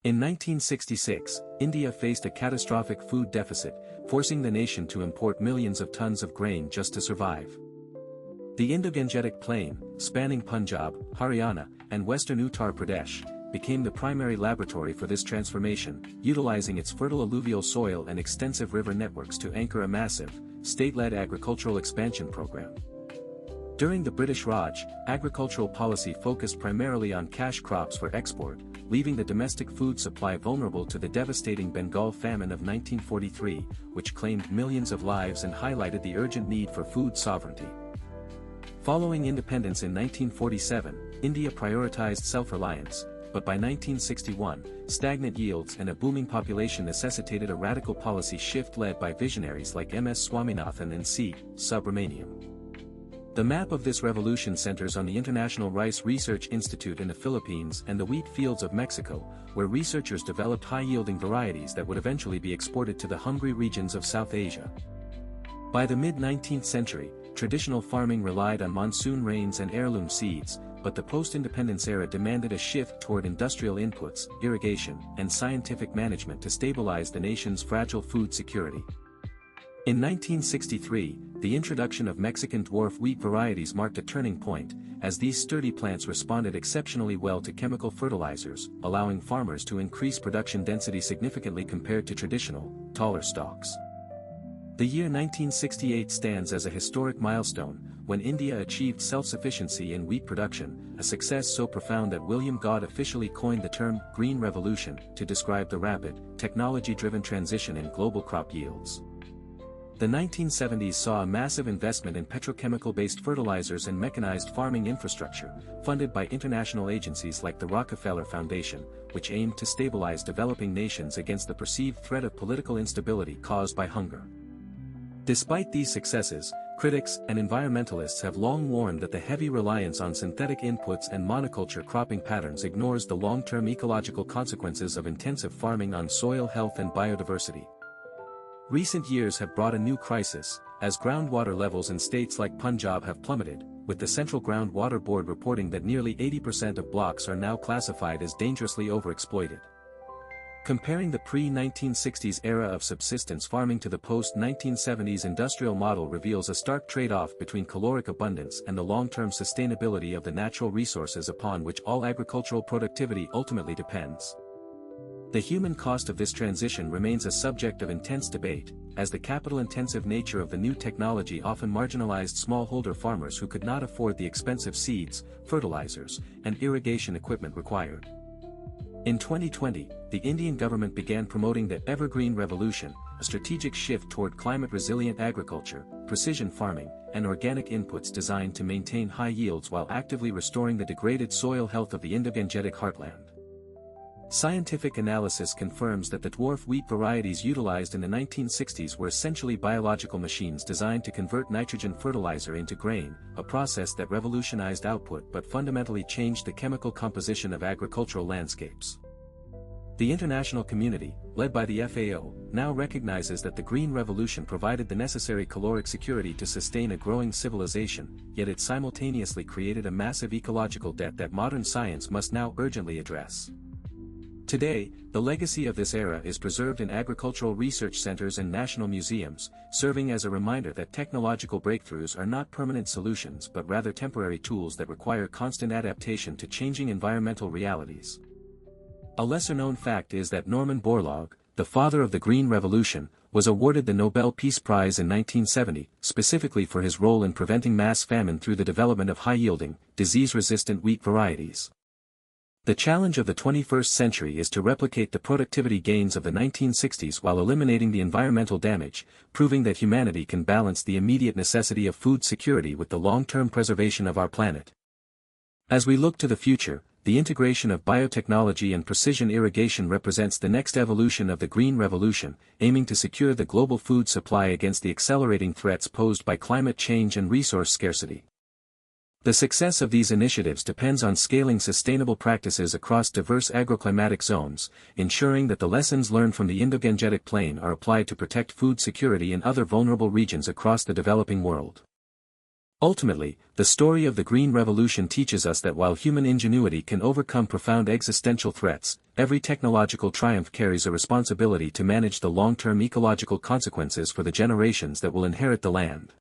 In 1966, India faced a catastrophic food deficit, forcing the nation to import millions of tons of grain just to survive. The Indo-Gangetic Plain, spanning Punjab, Haryana, and western Uttar Pradesh, became the primary laboratory for this transformation, utilizing its fertile alluvial soil and extensive river networks to anchor a massive, state-led agricultural expansion program. During the British Raj, agricultural policy focused primarily on cash crops for export, leaving the domestic food supply vulnerable to the devastating Bengal famine of 1943, which claimed millions of lives and highlighted the urgent need for food sovereignty. Following independence in 1947, India prioritized self-reliance, but by 1961, stagnant yields and a booming population necessitated a radical policy shift led by visionaries like M.S. Swaminathan and C. Subramaniam. The map of this revolution centers on the International Rice Research Institute in the Philippines and the wheat fields of Mexico, where researchers developed high-yielding varieties that would eventually be exported to the hungry regions of South Asia. By the mid-19th century, traditional farming relied on monsoon rains and heirloom seeds, but the post-independence era demanded a shift toward industrial inputs, irrigation, and scientific management to stabilize the nation's fragile food security. In 1963, the introduction of Mexican dwarf wheat varieties marked a turning point, as these sturdy plants responded exceptionally well to chemical fertilizers, allowing farmers to increase production density significantly compared to traditional, taller stalks. The year 1968 stands as a historic milestone, when India achieved self-sufficiency in wheat production, a success so profound that William Gott officially coined the term Green Revolution to describe the rapid, technology-driven transition in global crop yields. The 1970s saw a massive investment in petrochemical-based fertilizers and mechanized farming infrastructure, funded by international agencies like the Rockefeller Foundation, which aimed to stabilize developing nations against the perceived threat of political instability caused by hunger. Despite these successes, critics and environmentalists have long warned that the heavy reliance on synthetic inputs and monoculture cropping patterns ignores the long-term ecological consequences of intensive farming on soil health and biodiversity. Recent years have brought a new crisis, as groundwater levels in states like Punjab have plummeted, with the Central Groundwater Board reporting that nearly 80% of blocks are now classified as dangerously overexploited. Comparing the pre-1960s era of subsistence farming to the post-1970s industrial model reveals a stark trade-off between caloric abundance and the long-term sustainability of the natural resources upon which all agricultural productivity ultimately depends. The human cost of this transition remains a subject of intense debate, as the capital-intensive nature of the new technology often marginalized smallholder farmers who could not afford the expensive seeds, fertilizers, and irrigation equipment required. In 2020, the Indian government began promoting the Evergreen Revolution, a strategic shift toward climate-resilient agriculture, precision farming, and organic inputs designed to maintain high yields while actively restoring the degraded soil health of the Indo-Gangetic heartland. Scientific analysis confirms that the dwarf wheat varieties utilized in the 1960s were essentially biological machines designed to convert nitrogen fertilizer into grain, a process that revolutionized output but fundamentally changed the chemical composition of agricultural landscapes. The international community, led by the FAO, now recognizes that the Green Revolution provided the necessary caloric security to sustain a growing civilization, yet it simultaneously created a massive ecological debt that modern science must now urgently address. Today, the legacy of this era is preserved in agricultural research centers and national museums, serving as a reminder that technological breakthroughs are not permanent solutions but rather temporary tools that require constant adaptation to changing environmental realities. A lesser-known fact is that Norman Borla, the father of the Green Revolution, was awarded the Nobel Peace Prize in 1970, specifically for his role in preventing mass famine through the development of high-yielding, disease-resistant wheat varieties. The challenge of the 21st century is to replicate the productivity gains of the 1960s while eliminating the environmental damage, proving that humanity can balance the immediate necessity of food security with the long-term preservation of our planet. As we look to the future, the integration of biotechnology and precision irrigation represents the next evolution of the Green Revolution, aiming to secure the global food supply against the accelerating threats posed by climate change and resource scarcity. The success of these initiatives depends on scaling sustainable practices across diverse agroclimatic zones, ensuring that the lessons learned from the Indo-Gangetic Plain are applied to protect food security in other vulnerable regions across the developing world. Ultimately, the story of the Green Revolution teaches us that while human ingenuity can overcome profound existential threats, every technological triumph carries a responsibility to manage the long-term ecological consequences for the generations that will inherit the land.